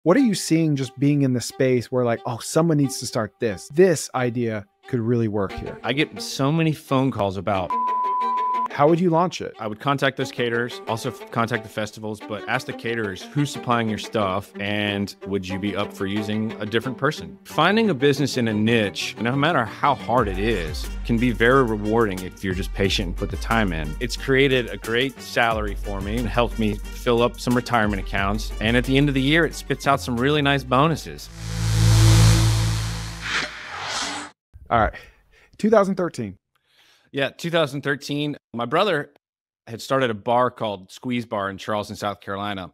What are you seeing just being in the space where like, oh, someone needs to start this? This idea could really work here. I get so many phone calls about. How would you launch it? I would contact those caterers, also contact the festivals, but ask the caterers who's supplying your stuff and would you be up for using a different person? Finding a business in a niche, no matter how hard it is, can be very rewarding if you're just patient and put the time in. It's created a great salary for me and helped me fill up some retirement accounts. And at the end of the year, it spits out some really nice bonuses. All right, 2013. Yeah, 2013, my brother had started a bar called Squeeze Bar in Charleston, South Carolina.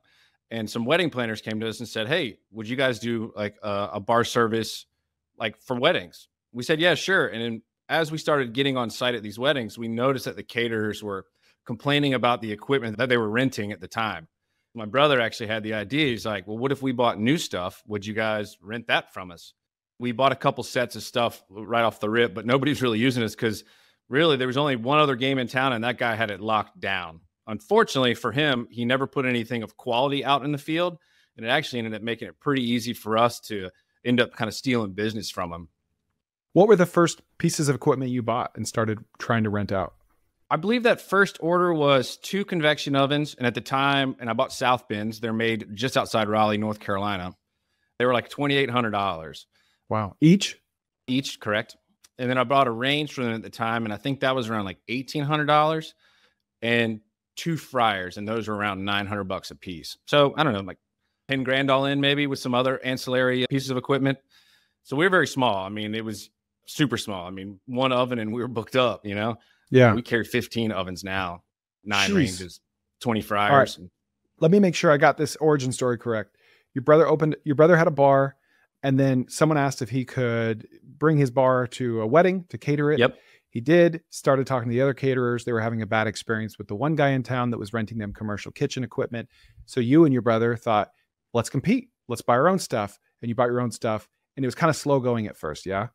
And some wedding planners came to us and said, hey, would you guys do like a bar service like for weddings? We said, yeah, sure. And then as we started getting on site at these weddings, we noticed that the caterers were complaining about the equipment that they were renting at the time. My brother actually had the idea. He's like, well, what if we bought new stuff? Would you guys rent that from us? We bought a couple sets of stuff right off the rip, but nobody's really using us because really, there was only one other game in town, and that guy had it locked down. Unfortunately for him, he never put anything of quality out in the field, and it actually ended up making it pretty easy for us to end up kind of stealing business from him. What were the first pieces of equipment you bought and started trying to rent out? I believe that first order was 2 convection ovens, and at the time, and I bought South Bins. They're made just outside Raleigh, North Carolina. They were like $2,800. Wow. Each? Each, correct. And then I bought a range for them at the time, and I think that was around like $1,800, and 2 fryers, and those were around $900 a piece. So I don't know, like 10 grand all in, maybe, with some other ancillary pieces of equipment. So we were very small. I mean, it was super small. I mean, 1 oven and we were booked up, you know? Yeah. We carry 15 ovens now, 9 ranges, 20 fryers. All right. Let me make sure I got this origin story correct. Your brother had a bar, and then someone asked if he could bring his bar to a wedding to cater it. Yep. He did, started talking to the other caterers. They were having a bad experience with the one guy in town that was renting them commercial kitchen equipment. So you and your brother thought, let's compete. Let's buy our own stuff. And you bought your own stuff. And it was kind of slow going at first. Yeah.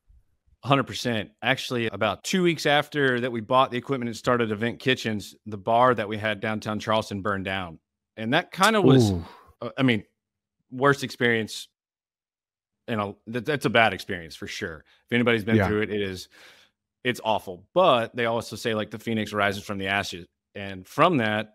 100%. Actually, about 2 weeks after that we bought the equipment and started Event Kitchens, the bar that we had downtown Charleston burned down. And that kind of was, worst experience. That's a bad experience for sure. If anybody's been through it, it's awful. But they also say like the phoenix rises from the ashes. And from that,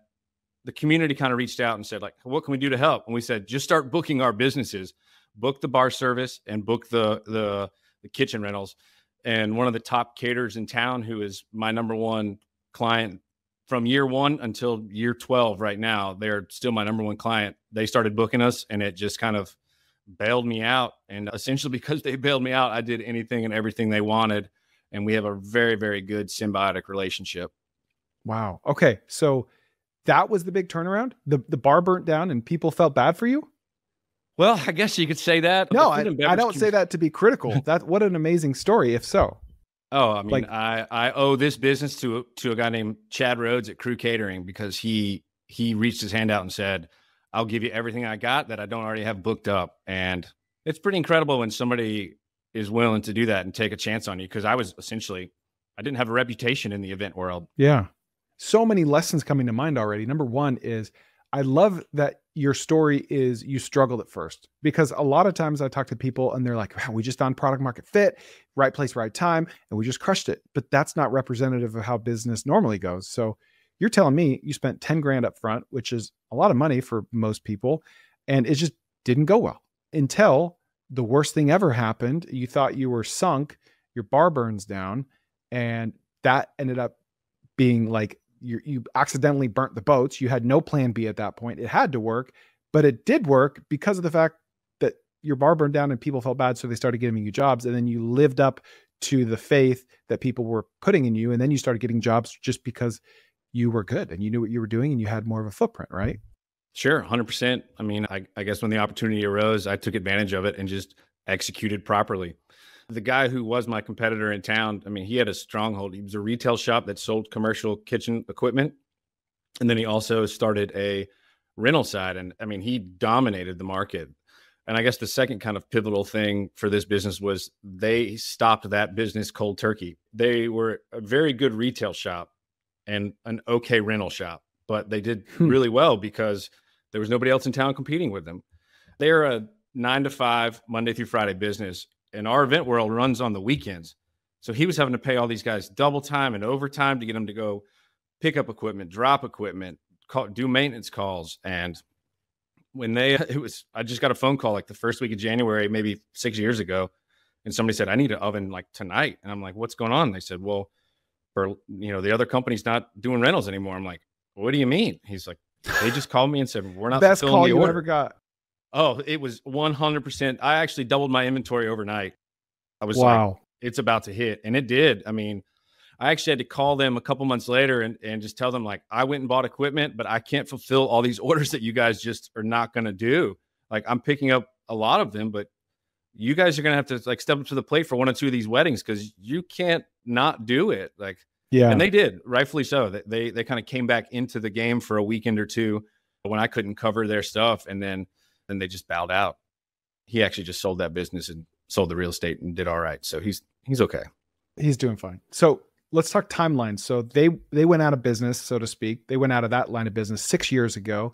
the community kind of reached out and said like, what can we do to help? And we said, just start booking our businesses, book the bar service and book the kitchen rentals. And one of the top caterers in town, who is my #1 client from year 1 until year 12 right now, they're still my #1 client. They started booking us, and it just kind of bailed me out. And essentially because they bailed me out, I did anything and everything they wanted. And we have a very, very good symbiotic relationship. Wow. Okay. So that was the big turnaround. The bar burnt down and people felt bad for you. Well, I guess you could say that. No, I don't say that to be critical. What an amazing story. If so. Oh, I mean, I owe this business to a guy named Chad Rhodes at Crew Catering, because he reached his hand out and said, I'll give you everything I got that I don't already have booked up. And it's pretty incredible when somebody is willing to do that and take a chance on you. Because I didn't have a reputation in the event world. Yeah. So many lessons coming to mind already. Number 1 is I love that your story is you struggled at first, because a lot of times I talk to people and they're like, wow, we just found product market fit, right place, right time, and we just crushed it. But that's not representative of how business normally goes. So you're telling me you spent 10 grand up front, which is a lot of money for most people, and it just didn't go well until the worst thing ever happened. You thought you were sunk, your bar burns down, and that ended up being like you accidentally burnt the boats. You had no plan B at that point. It had to work, but it did work because of the fact that your bar burned down and people felt bad. So they started giving you jobs, and then you lived up to the faith that people were putting in you. And then you started getting jobs just because you were good and you knew what you were doing and you had more of a footprint, right? Sure. 100%. I mean, I guess when the opportunity arose, I took advantage of it and just executed properly. The guy who was my competitor in town, I mean, he had a stronghold. He was a retail shop that sold commercial kitchen equipment. And then he also started a rental side. And I mean, he dominated the market. And I guess the second kind of pivotal thing for this business was they stopped that business cold turkey. They were a very good retail shop and an okay rental shop, but they did really well because there was nobody else in town competing with them. They're a 9 to 5, Monday through Friday business. And our event world runs on the weekends. So he was having to pay all these guys double time and overtime to get them to go pick up equipment, drop equipment, do maintenance calls. And when I just got a phone call like the first week of January, maybe 6 years ago. And somebody said, I need an oven like tonight. And I'm like, what's going on? And they said, well, the other company's not doing rentals anymore. I'm like, what do you mean? He's like, they just called me and said, we're not Best fulfilling call the you order. ever got. Oh, it was 100%. I actually doubled my inventory overnight. I was wow. like, it's about to hit. And it did. I mean, I actually had to call them a couple months later and just tell them like, I went and bought equipment, but I can't fulfill all these orders that you guys just are not going to do. Like I'm picking up a lot of them, but you guys are going to have to like step up to the plate for one or two of these weddings because you can't not do it. Like, yeah. And they did, rightfully so. They kind of came back into the game for a weekend or two when I couldn't cover their stuff. And then they just bowed out. He actually just sold that business and sold the real estate and did all right. So he's okay. He's doing fine. So let's talk timeline. So they went out of business, so to speak. They went out of that line of business 6 years ago.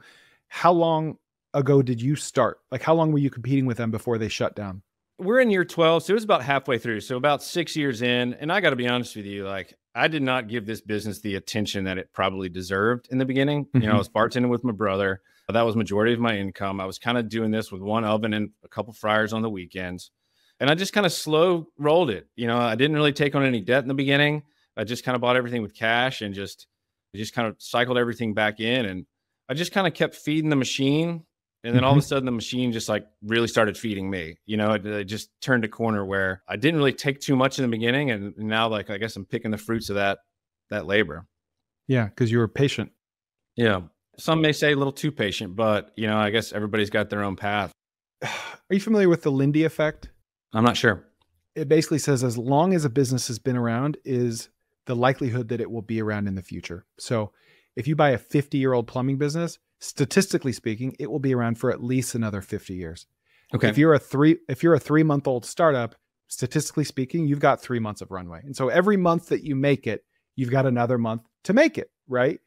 How long ago did you start? Like how long were you competing with them before they shut down? We're in year 12. So it was about halfway through. So about 6 years in. And I got to be honest with you, like I did not give this business the attention that it probably deserved in the beginning. Mm-hmm. I was bartending with my brother. That was majority of my income. I was kind of doing this with one oven and a couple fryers on the weekends. And I just kind of slow rolled it. I didn't really take on any debt in the beginning. I just kind of bought everything with cash and just kind of cycled everything back in. And I just kind of kept feeding the machine. And then all of a sudden the machine just like really started feeding me. It just turned a corner where I didn't really take too much in the beginning. And now like, I guess I'm picking the fruits of that labor. Yeah. Cause you were patient. Yeah. Some may say a little too patient, but I guess everybody's got their own path. Are you familiar with the Lindy effect? I'm not sure. It basically says as long as a business has been around is the likelihood that it will be around in the future. So if you buy a 50-year-old plumbing business, statistically speaking, it will be around for at least another 50 years. Okay. If you're a 3-month-old startup, statistically speaking, you've got 3 months of runway. And so every month that you make it, you've got another month to make it, right?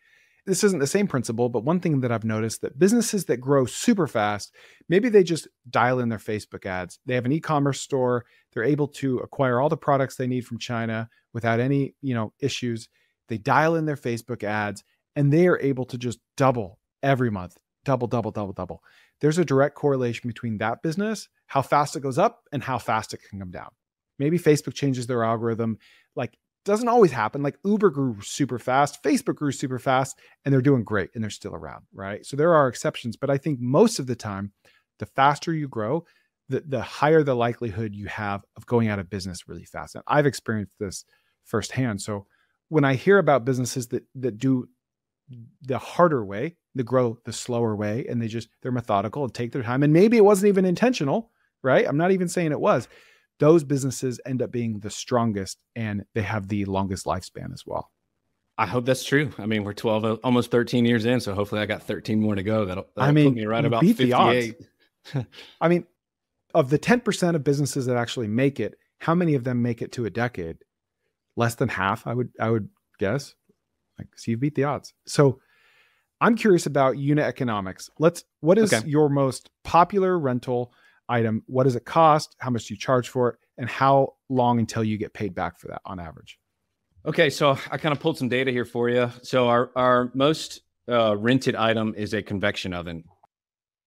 This isn't the same principle, but one thing that I've noticed that businesses that grow super fast, maybe they just dial in their Facebook ads. They have an e-commerce store. They're able to acquire all the products they need from China without any, issues. They dial in their Facebook ads and they are able to just double every month, double. There's a direct correlation between that business, how fast it goes up and how fast it can come down. Maybe Facebook changes their algorithm. Like, doesn't always happen. Like Uber grew super fast, Facebook grew super fast, and they're doing great and they're still around, right? So there are exceptions, but I think most of the time, the faster you grow, the higher the likelihood you have of going out of business really fast. And I've experienced this firsthand. So when I hear about businesses that do the harder way, they grow the slower way, and they're methodical and take their time, and maybe it wasn't even intentional, right? I'm not even saying it was. Those businesses end up being the strongest and they have the longest lifespan as well. I hope that's true. I mean, we're 12, almost 13 years in. So hopefully I got 13 more to go. That'll put me right about 58. I mean, of the 10% of businesses that actually make it, how many of them make it to a decade? Less than half, I would guess. So you beat the odds. So I'm curious about unit economics. What is your most popular rental item? What does it cost? How much do you charge for it? And how long until you get paid back for that on average? Okay. So I kind of pulled some data here for you. So our most rented item is a convection oven.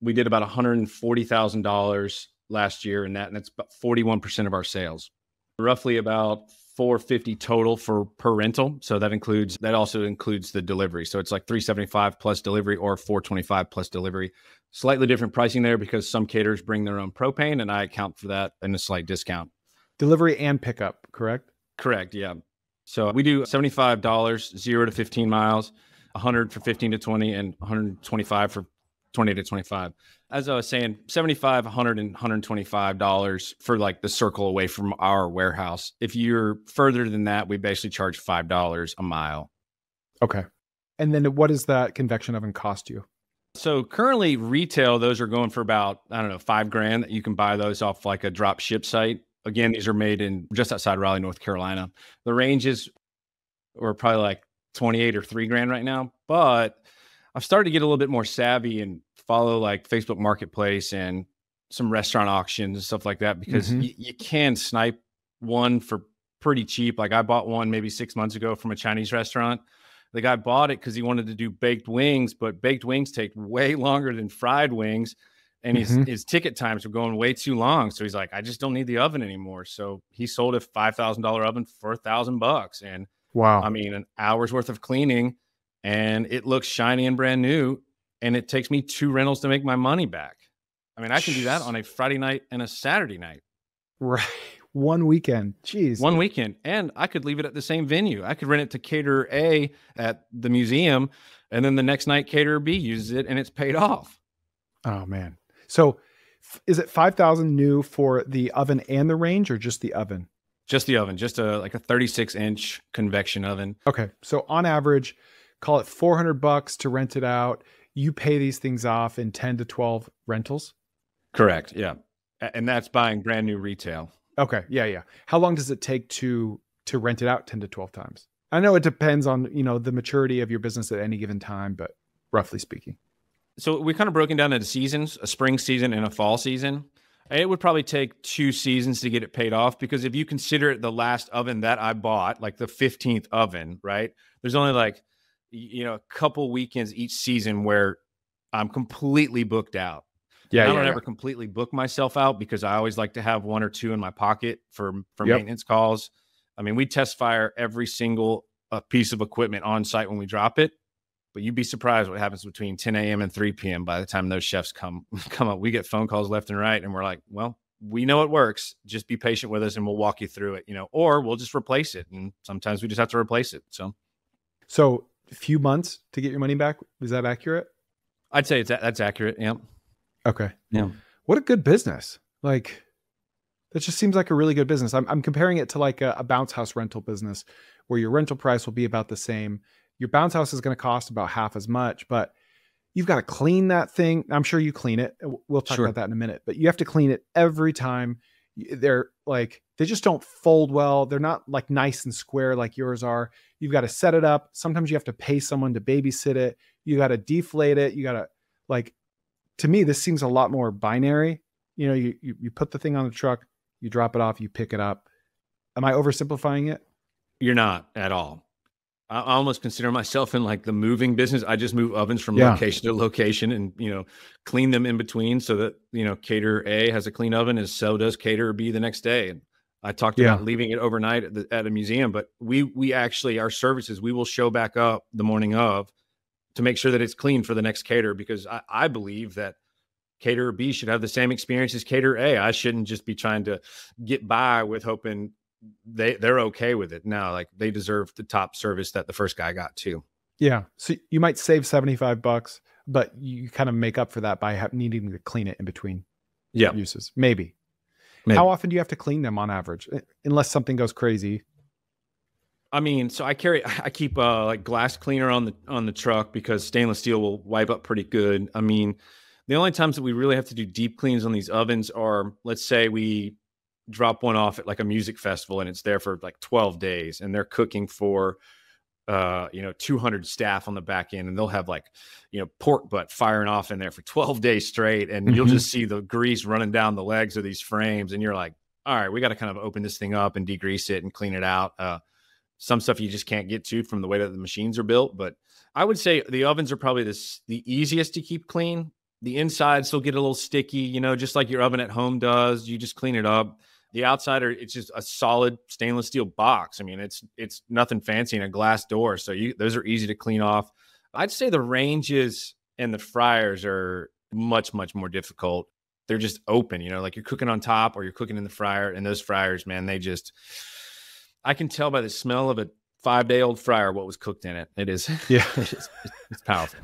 We did about $140,000 last year and that's about 41% of our sales. Roughly about $450 total per rental. So that also includes the delivery. So it's like $375 plus delivery or $425 plus delivery. Slightly different pricing there because some caterers bring their own propane and I account for that in a slight discount. Delivery and pickup, correct? Correct. Yeah. So we do $75, 0 to 15 miles, 100 for 15 to 20 and 125 for 20 to 25. As I was saying, $75, $100 and $125 for like the circle away from our warehouse. If you're further than that, we basically charge $5 a mile. Okay. And then what does that convection oven cost you? So currently retail, those are going for about, I don't know, $5,000 that you can buy those off like a drop ship site. Again, these are made in just outside Raleigh, North Carolina. The ranges are probably like 28 or $3,000 right now, but I've started to get a little bit more savvy and follow like Facebook Marketplace and some restaurant auctions and stuff like that, because Mm-hmm. you can snipe one for pretty cheap. Like I bought one maybe 6 months ago from a Chinese restaurant. The guy bought it because he wanted to do baked wings, but baked wings take way longer than fried wings. And Mm-hmm. his ticket times were going way too long. So he's like, I just don't need the oven anymore. So he sold a $5,000 oven for $1,000. And I Wow. mean, an hour's worth of cleaning, and it looks shiny and brand new. And it takes me 2 rentals to make my money back. I mean, I can do that on a Friday night and a Saturday night. Right. One weekend. Jeez. One weekend. And I could leave it at the same venue. I could rent it to Caterer A at the museum, and then the next night Caterer B uses it and it's paid off. Oh man. So is it 5,000 new for the oven and the range, or just the oven? Just the oven, just like a 36-inch convection oven. Okay. So on average, call it $400 to rent it out. You pay these things off in 10 to 12 rentals. Correct. Yeah. And that's buying brand new retail. Okay. Yeah. Yeah. How long does it take to rent it out 10 to 12 times? I know it depends on, the maturity of your business at any given time, but roughly speaking. So we kind of broken down into seasons, a spring season and a fall season. It would probably take 2 seasons to get it paid off, because if you consider it the last oven that I bought, like the 15th oven, right? There's only like, a couple weekends each season where I'm completely booked out. Yeah. I don't ever completely book myself out, because I always like to have 1 or 2 in my pocket for Yep. maintenance calls. I mean, we test fire every single piece of equipment on site when we drop it, but you'd be surprised what happens between 10 a.m. and 3 p.m. by the time those chefs come up. We get phone calls left and right, and we're like, well, we know it works. Just be patient with us and we'll walk you through it, or we'll just replace it. And sometimes we just have to replace it. So a few months to get your money back. Is that accurate? I'd say that's accurate. Yeah. Okay. Yeah. What a good business. Like, that just seems like a really good business. I'm comparing it to like a bounce house rental business, where your rental price will be about the same. Your bounce house is going to cost about half as much, but you've got to clean that thing. I'm sure you clean it. We'll talk about that in a minute, but you have to clean it every time. They're like, they just don't fold well. They're not like nice and square like yours are. You've got to set it up. Sometimes you have to pay someone to babysit it. You got to deflate it. You got to, like, to me, this seems a lot more binary. You put the thing on the truck, you drop it off, you pick it up. Am I oversimplifying it? You're not at all. I almost consider myself in like the moving business. I just move ovens from location to location and, clean them in between, so that, Caterer A has a clean oven, and so does Caterer B the next day. And I talked about leaving it overnight at a museum, but we actually, our services, we will show back up the morning of to make sure that it's clean for the next caterer, because I believe that Caterer B should have the same experience as Caterer A. I shouldn't just be trying to get by with hoping they're okay with it. No, like, they deserve the top service that the first guy got too. Yeah. So you might save $75, but you kind of make up for that by needing to clean it in between uses. Maybe. How often do you have to clean them on average? Unless something goes crazy. I mean, so I keep like glass cleaner on the truck, because stainless steel will wipe up pretty good. I mean, the only times that we really have to do deep cleans on these ovens are, let's say we drop one off at like a music festival and it's there for like 12 days and they're cooking for 200 staff on the back end, and they'll have like, pork butt firing off in there for 12 days straight. And you'll just see the grease running down the legs of these frames. And you're like, all right, we got to kind of open this thing up and degrease it and clean it out. Some stuff you just can't get to from the way that the machines are built. But I would say the ovens are probably the easiest to keep clean. The insides still get a little sticky, just like your oven at home does. You just clean it up. The outside, it's just a solid stainless steel box. I mean, it's nothing fancy in a glass door. So those are easy to clean off. I'd say the ranges and the fryers are much, much more difficult. They're just open, like you're cooking on top or you're cooking in the fryer. And those fryers, man, I can tell by the smell of a 5-day-old fryer what was cooked in it. It is. Yeah. It's powerful.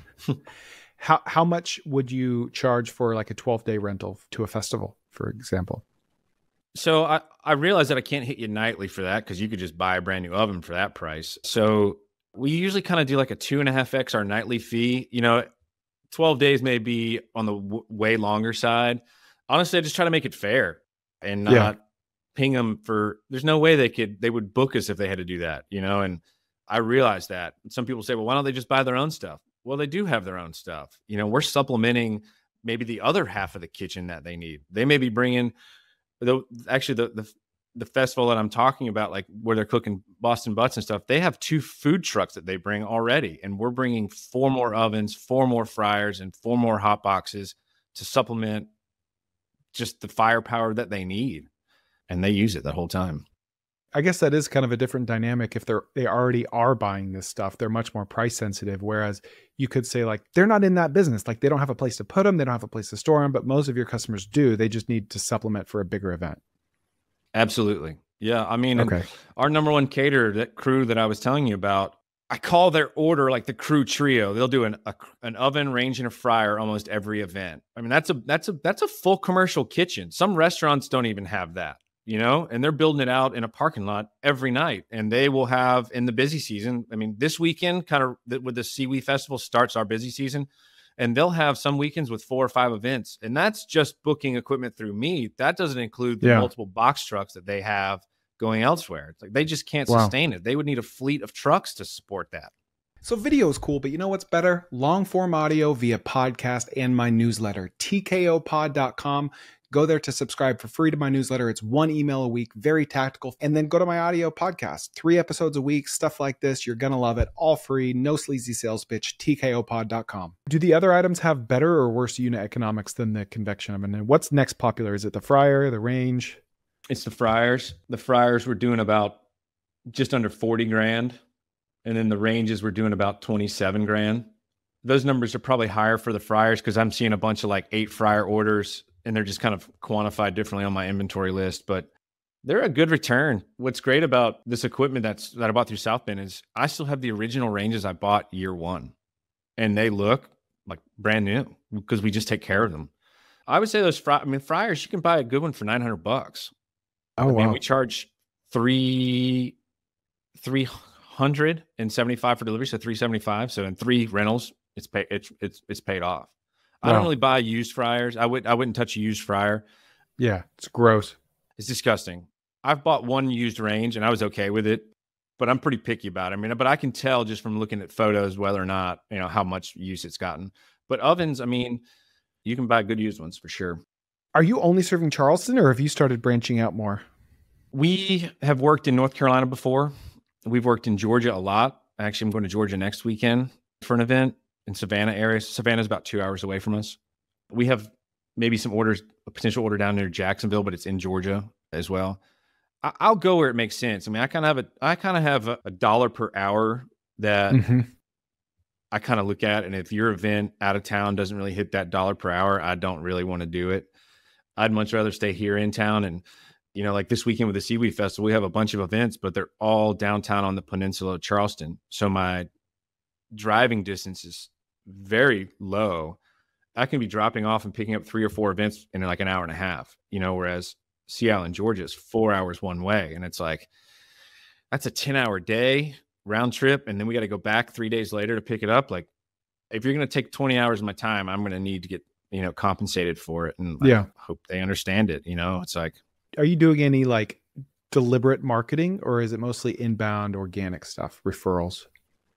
How much would you charge for like a 12-day rental to a festival, for example? So I realize that I can't hit you nightly for that, because you could just buy a brand new oven for that price. So we usually kind of do like a 2.5x our nightly fee. 12 days may be on the way longer side. Honestly, I just try to make it fair and not ping them for, there's no way they would book us if they had to do that, and I realize that. Some people say, well, why don't they just buy their own stuff? Well, they do have their own stuff. We're supplementing maybe the other half of the kitchen that they need. They may be bringing the festival that I'm talking about, like where they're cooking Boston butts and stuff. They have 2 food trucks that they bring already. And we're bringing 4 more ovens, 4 more fryers, and 4 more hot boxes to supplement just the firepower that they need. And they use it the whole time. I guess that is kind of a different dynamic. If they already are buying this stuff, they're much more price sensitive. Whereas you could say like, they're not in that business. Like they don't have a place to put them. They don't have a place to store them, but most of your customers do. They just need to supplement for a bigger event. Absolutely. Yeah. I mean, Okay. Our number one caterer, that crew that I was telling you about, I call their order like the crew trio. They'll do an oven, range, and a fryer almost every event. I mean, that's a full commercial kitchen. Some restaurants don't even have that, and they're building it out in a parking lot every night. And they will have in the busy season. I mean, this weekend, kind of with the Seaweed Festival starts our busy season, and they'll have some weekends with 4 or 5 events. And that's just booking equipment through me. That doesn't include the multiple box trucks that they have going elsewhere. It's like they just can't sustain it. They would need a fleet of trucks to support that. So video is cool, but you know what's better? Long form audio via podcast and my newsletter, tkopod.com. Go there to subscribe for free to my newsletter. It's 1 email a week, very tactical. And then go to my audio podcast, 3 episodes a week, stuff like this. You're going to love it. All free, no sleazy sales pitch, tkopod.com. Do the other items have better or worse unit economics than the convection oven? And what's next popular? Is it the fryer, the range? It's the fryers. The fryers were doing about just under 40 grand. And then the ranges were doing about 27 grand. Those numbers are probably higher for the fryers because I'm seeing a bunch of like 8 fryer orders and they're just kind of quantified differently on my inventory list, but they're a good return. What's great about this equipment that I bought through South Bend is I still have the original ranges I bought year 1 and they look like brand new because we just take care of them. I would say those fryers, you can buy a good one for $900. Oh, wow. We charge $375 for delivery, so $375. So in 3 rentals, it's paid off. Wow. I don't really buy used fryers. I wouldn't touch a used fryer. Yeah, it's gross. It's disgusting. I've bought 1 used range and I was okay with it, but I'm pretty picky about it. I mean, but I can tell just from looking at photos whether or not how much use it's gotten. But ovens, I mean, you can buy good used ones for sure. Are you only serving Charleston or have you started branching out more? We have worked in North Carolina before. We've worked in Georgia a lot. Actually, I'm going to Georgia next weekend for an event in Savannah area. Savannah is about 2 hours away from us. We have maybe a potential order down near Jacksonville, but it's in Georgia as well. I'll go where it makes sense. I mean, I kind of have a dollar per hour that I kind of look at. And if your event out of town doesn't really hit that dollar per hour, I don't really want to do it. I'd much rather stay here in town. And, like this weekend with the Seaweed Festival, we have a bunch of events, but they're all downtown on the peninsula of Charleston. So my driving distance is very low. I can be dropping off and picking up 3 or 4 events in like an hour and a half, whereas Sea Island, Georgia is 4 hours one way. And it's like, that's a 10-hour day round trip. And then we got to go back 3 days later to pick it up. Like if you're going to take 20 hours of my time, I'm going to need to get, compensated for it. And I hope they understand it. It's like, are you doing any like deliberate marketing or is it mostly inbound organic stuff, referrals?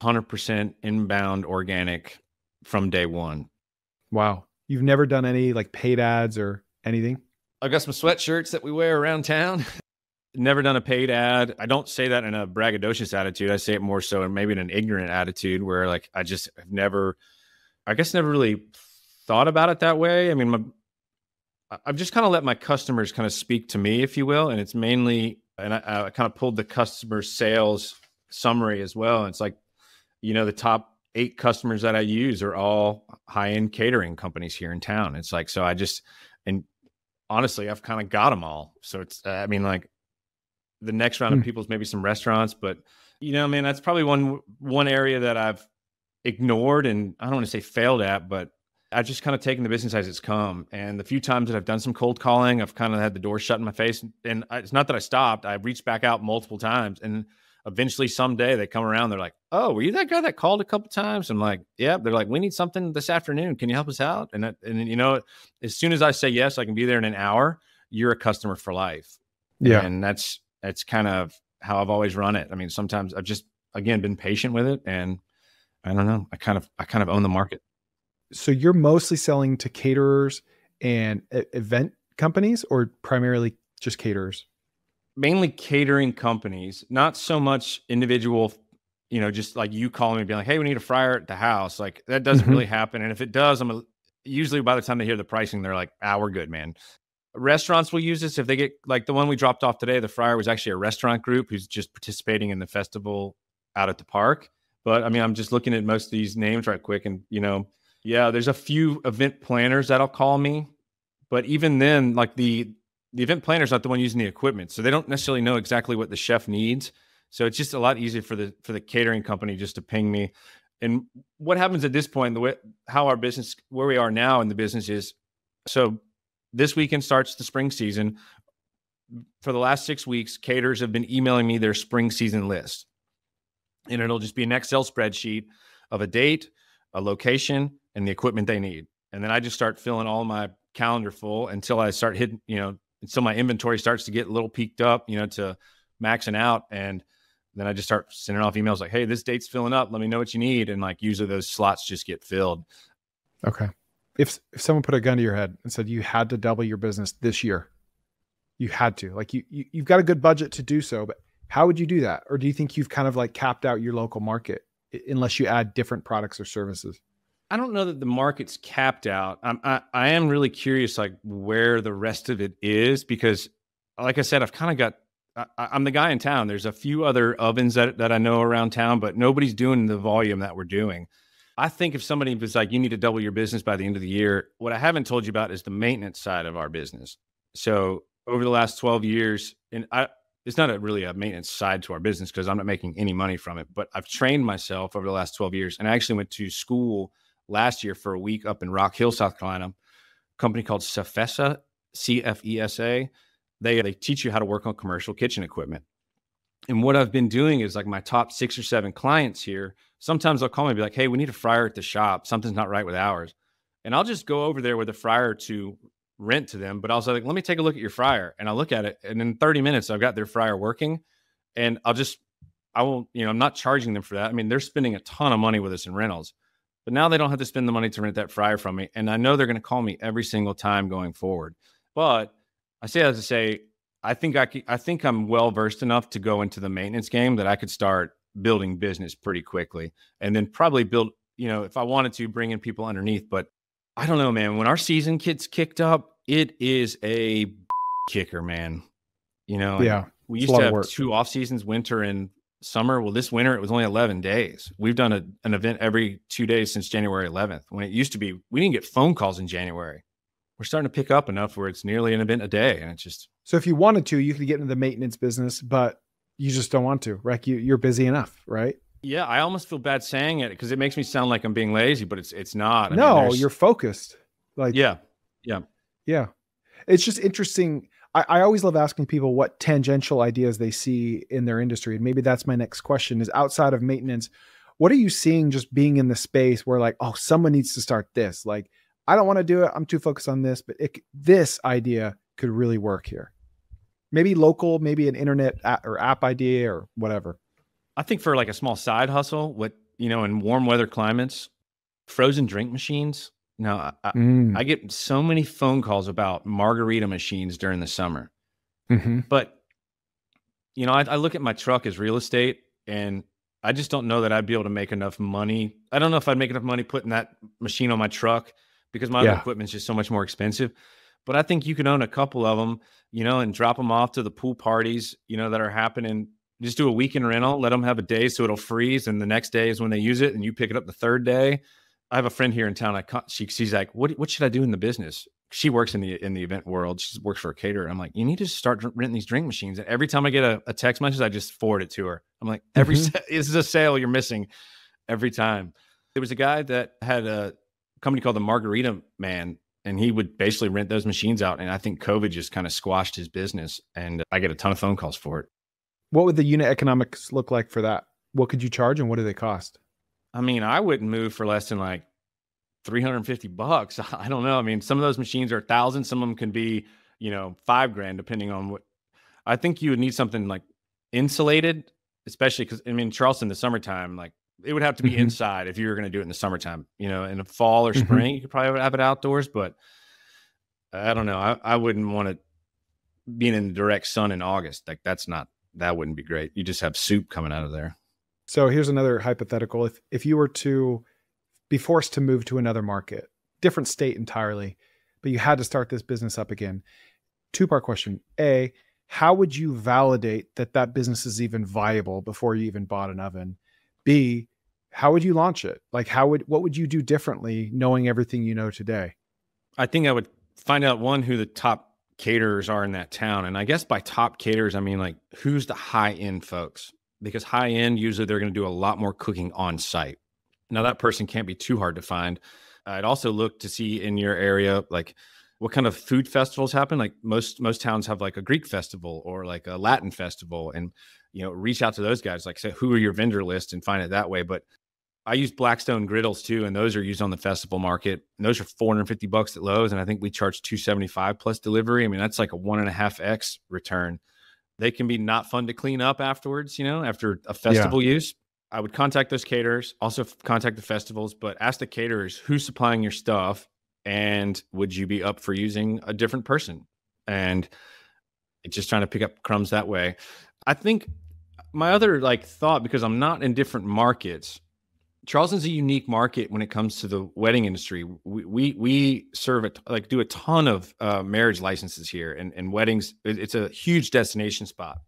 100% inbound organic from day one. Wow. You've never done any like paid ads or anything? I got some sweatshirts that we wear around town. Never done a paid ad. I don't say that in a braggadocious attitude. I say it more so in maybe in an ignorant attitude where like, I just have never really thought about it that way. I mean, I've just kind of let my customers kind of speak to me, if you will. And it's mainly, and I kind of pulled the customer sales summary as well. And it's like, the top 8 customers that I use are all high-end catering companies here in town. It's like, and honestly, I've kind of got them all. So it's, like the next round of people is maybe some restaurants, but that's probably one area that I've ignored and I don't want to say failed at, but I've just kind of taken the business as it's come. And the few times that I've done some cold calling, I've kind of had the door shut in my face. And it's not that I stopped. I reached back out multiple times. And eventually someday they come around. They're like, oh, were you that guy that called a couple times? I'm like, yeah. They're like, we need something this afternoon. Can you help us out? And as soon as I say yes, I can be there in an hour. You're a customer for life. Yeah. And that's kind of how I've always run it. I mean, sometimes I've just, again, been patient with it. And I don't know, I kind of own the market. So you're mostly selling to caterers and event companies, or primarily just caterers? Mainly catering companies, not so much individual, just like you calling me being like, hey, we need a fryer at the house. Like that doesn't Hmm. really happen. And if it does, usually by the time they hear the pricing, they're like, we're good, man. Restaurants will use this if they get like the one we dropped off today. The fryer was actually a restaurant group who's just participating in the festival out at the park. But I mean, I'm just looking at most of these names right quick, and yeah, there's a few event planners that'll call me, but even then, like the event planner's not the one using the equipment, so they don't necessarily know exactly what the chef needs. So it's just a lot easier for the catering company just to ping me. And what happens at this point, the way how our business, where we are now in the business is, so this weekend starts the spring season. For the last 6 weeks, caterers have been emailing me their spring season list, and it'll just be an Excel spreadsheet of a date, a location, and the equipment they need. And then I just start filling all my calendar full until I start hitting, until my inventory starts to get a little peaked up, to maxing out. And then I just start sending off emails like, hey, this date's filling up. Let me know what you need. And like usually those slots just get filled. Okay. If someone put a gun to your head and said you had to double your business this year, you had to, like you've got a good budget to do so, but how would you do that? Or do you think you've kind of like capped out your local market unless you add different products or services? I don't know that the market's capped out. I am really curious, like where the rest of it is, because, like I said, I've kind of got. I'm the guy in town. There's a few other ovens that I know around town, but nobody's doing the volume that we're doing. I think if somebody was like, you need to double your business by the end of the year, what I haven't told you about is the maintenance side of our business. So over the last 12 years, it's not really a maintenance side to our business because I'm not making any money from it, but I've trained myself over the last 12 years, and I actually went to school last year for a week up in Rock Hill, South Carolina, a company called Cefesa, CFESA. They teach you how to work on commercial kitchen equipment. And what I've been doing is like my top 6 or 7 clients here, sometimes they'll call me and be like, hey, we need a fryer at the shop. Something's not right with ours. And I'll just go over there with a fryer to rent to them. But I was like, let me take a look at your fryer. And I look at it. And in 30 minutes, I've got their fryer working. And I won't, I'm not charging them for that. I mean, they're spending a ton of money with us in rentals. But now they don't have to spend the money to rent that fryer from me. And I know they're going to call me every single time going forward. But I say that to say, I think I'm well versed enough to go into the maintenance game that I could start building business pretty quickly, and then probably build, if I wanted to, bring in people underneath. But I don't know, man. When our season gets kicked up, it is a kicker, man. Yeah. We It's a used lot to of have work. 2 off seasons, winter and summer. Well, this winter it was only 11 days. We've done an event every 2 days since January 11th. When it used to be, we didn't get phone calls in January. We're starting to pick up enough where it's nearly an event a day, and it's just. So if you wanted to, you could get into the maintenance business, but you just don't want to, right? You're busy enough, right? Yeah, I almost feel bad saying it because it makes me sound like I'm being lazy, but it's not. I mean, No, you're focused. Like, yeah, yeah. yeah. It's just interesting. I always love asking people what tangential ideas they see in their industry. And maybe that's my next question is, outside of maintenance, what are you seeing just being in the space where like, oh, someone needs to start this? Like, I don't want to do it. I'm too focused on this, but this idea could really work here. Maybe local, maybe an internet or app idea or whatever. I think for like a small side hustle, in warm weather climates, frozen drink machines. Now, I get so many phone calls about margarita machines during the summer. Mm-hmm. But, I look at my truck as real estate, and I just don't know that I'd be able to make enough money. I don't know if I'd make enough money putting that machine on my truck because my other equipment's just so much more expensive. But I think you could own a couple of them, and drop them off to the pool parties, that are happening. Just do a weekend rental, let them have a day so it'll freeze. And the next day is when they use it, and you pick it up the third day. I have a friend here in town. She's like, what should I do in the business? She works in the event world. She works for a caterer. I'm like, you need to start renting these drink machines. And every time I get a text message, I just forward it to her. I'm like, this is a sale you're missing every time. There was a guy that had a company called the Margarita Man, and he would basically rent those machines out. And I think COVID just kind of squashed his business, and I get a ton of phone calls for it. What would the unit economics look like for that? What could you charge and what do they cost? I mean, I wouldn't move for less than like $350. I don't know. I mean, some of those machines are 1,000. Some of them can be, $5,000, depending on what. I think you would need something like insulated, especially because, I mean, Charleston, the summertime, like It would have to be inside if you were going to do it in the summertime. You know, in the fall or spring, you could probably have it outdoors, but I don't know. I wouldn't want to be in the direct sun in August. Like that wouldn't be great. You just have soup coming out of there. So here's another hypothetical. If you were to be forced to move to another market, different state entirely, but you had to start this business up again. Two-part question. A, how would you validate that that business is even viable before you even bought an oven? B, how would you launch it? Like what would you do differently knowing everything you know today? I think I would find out, one, who the top caterers are in that town. And I guess by top caterers, I mean, like, who's the high-end folks? Because high-end, usually they're going to do a lot more cooking on site. Now, that person can't be too hard to find. I'd also look to see in your area, like, what kind of food festivals happen. Like most towns have like a Greek festival or like a Latin festival, and, you know, reach out to those guys, like, say, who are your vendor list, and find it that way. But I use Blackstone griddles too, and those are used on the festival market. And those are $450 at Lowe's, and I think we charge $275 plus delivery. I mean, that's like a 1.5x return. They can be not fun to clean up afterwards, you know, after a festival use. I would contact those caterers, also contact the festivals, but ask the caterers who's supplying your stuff, and would you be up for using a different person? And just trying to pick up crumbs that way. I think my other like thought, because I'm not in different markets, Charleston's a unique market when it comes to the wedding industry. We serve it, like, do a ton of marriage licenses here, and weddings. It's a huge destination spot.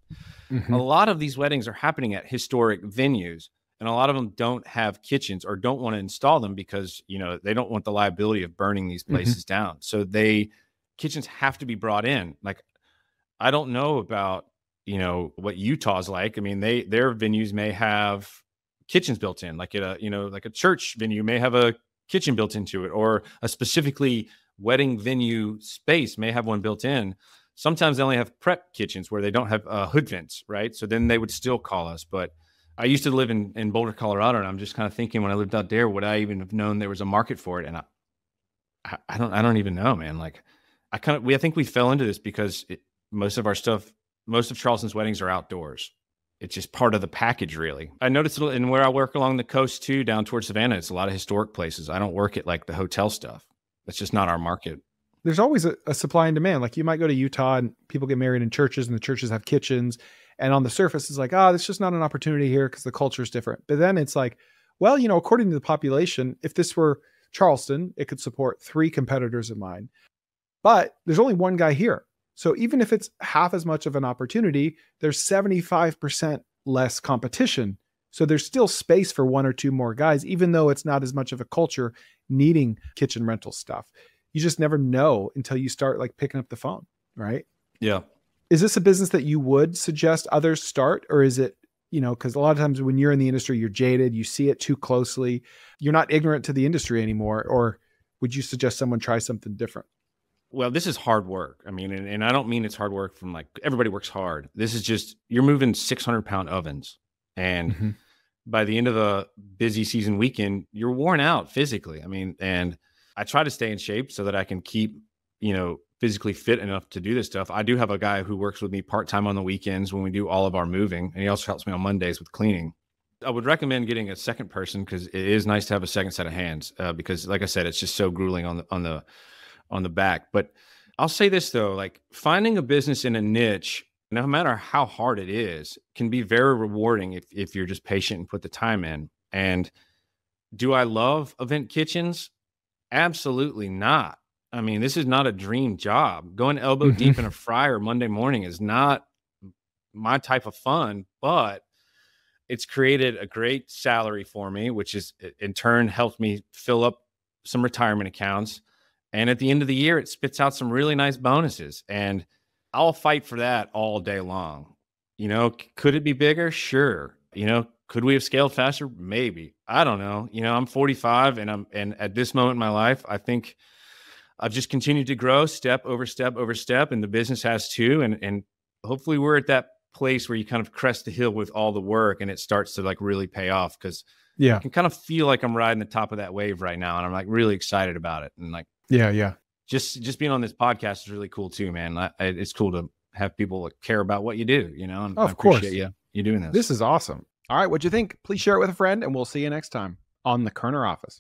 A lot of these weddings are happening at historic venues, and a lot of them don't have kitchens or don't want to install them because, you know, they don't want the liability of burning these places down. So kitchens have to be brought in. Like, I don't know about, you know, what Utah's like. I mean, their venues may have kitchens built in, like like a church venue may have a kitchen built into it, or a specifically wedding venue space may have one built in. Sometimes they only have prep kitchens where they don't have hood vents, right? So then they would still call us. But I used to live in Boulder, Colorado, and I'm just kind of thinking, when I lived out there, would I even have known there was a market for it? And I don't even know, man. Like, I think we fell into this because most of Charleston's weddings are outdoors. It's just part of the package, really. I noticed in where I work along the coast too, down towards Savannah, it's a lot of historic places. I don't work at like the hotel stuff. That's just not our market. There's always a supply and demand. Like, you might go to Utah and people get married in churches, and the churches have kitchens. And on the surface, it's like, it's just not an opportunity here because the culture is different. But then it's like, well, you know, according to the population, if this were Charleston, it could support 3 competitors of mine. But there's only one guy here. So even if it's half as much of an opportunity, there's 75% less competition. So there's still space for 1 or 2 more guys, even though it's not as much of a culture needing kitchen rental stuff. You just never know until you start like picking up the phone, right? Yeah. Is this a business that you would suggest others start? Or is it, you know, because a lot of times when you're in the industry, you're jaded, you see it too closely, you're not ignorant to the industry anymore. Or would you suggest someone try something different? Well, this is hard work. I mean, and I don't mean it's hard work from like everybody works hard. This is just, you're moving 600-pound ovens. And by the end of a busy season weekend, you're worn out physically. I mean, and I try to stay in shape so that I can keep, you know, physically fit enough to do this stuff. I do have a guy who works with me part-time on the weekends when we do all of our moving. And he also helps me on Mondays with cleaning. I would recommend getting a second person, because it is nice to have a second set of hands. Because like I said, it's just so grueling on the back. But I'll say this though, like, finding a business in a niche, no matter how hard it is, can be very rewarding if you're just patient and put the time in. And do I love event kitchens? Absolutely not. I mean, this is not a dream job. Going elbow deep in a fryer Monday morning is not my type of fun, but it's created a great salary for me, which is in turn helped me fill up some retirement accounts. And at the end of the year, it spits out some really nice bonuses, and I'll fight for that all day long. You know, could it be bigger? Sure. You know, could we have scaled faster? Maybe. I don't know. You know, I'm 45, and at this moment in my life, I think I've just continued to grow step over step over step, and the business has too. And hopefully we're at that place where you kind of crest the hill with all the work, and it starts to like really pay off, because I can kind of feel like I'm riding the top of that wave right now, and I'm like really excited about it. And like, just being on this podcast is really cool too, man. It's cool to have people care about what you do, you know, and of I appreciate you doing this. This is awesome. All right, what'd you think? Please share it with a friend, and we'll see you next time on the Koerner Office.